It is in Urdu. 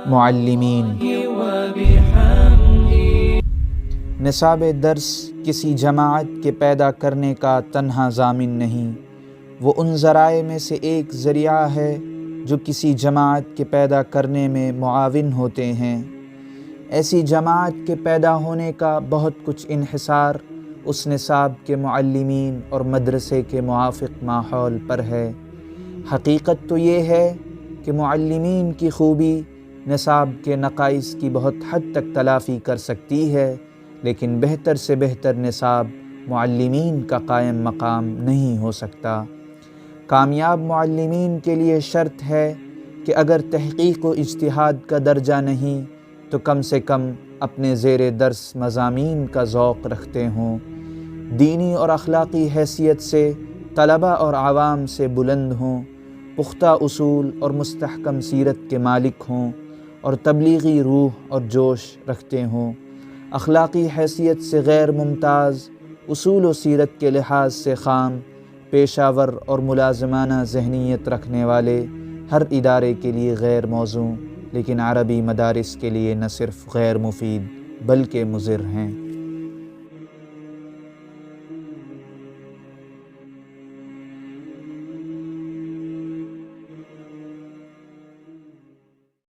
معلمین۔ نصاب درس کسی جماعت کے پیدا کرنے کا تنہا ضامن نہیں، وہ ان ذرائع میں سے ایک ذریعہ ہے جو کسی جماعت کے پیدا کرنے میں معاون ہوتے ہیں۔ ایسی جماعت کے پیدا ہونے کا بہت کچھ انحصار اس نصاب کے معلمین اور مدرسے کے موافق ماحول پر ہے۔ حقیقت تو یہ ہے کہ معلمین کی خوبی نصاب کے نقائص کی بہت حد تک تلافی کر سکتی ہے، لیکن بہتر سے بہتر نصاب معلمین کا قائم مقام نہیں ہو سکتا۔ کامیاب معلمین کے لیے شرط ہے کہ اگر تحقیق و اجتہاد کا درجہ نہیں تو کم سے کم اپنے زیر درس مضامین کا ذوق رکھتے ہوں، دینی اور اخلاقی حیثیت سے طلباء اور عوام سے بلند ہوں، پختہ اصول اور مستحکم سیرت کے مالک ہوں اور تبلیغی روح اور جوش رکھتے ہوں، اخلاقی حیثیت سے غیر ممتاز، اصول و سیرت کے لحاظ سے خام، پیشہ ور اور ملازمانہ ذہنیت رکھنے والے ہر ادارے کے لیے غیر موزوں، لیکن عربی مدارس کے لیے نہ صرف غیر مفید بلکہ مضر ہیں۔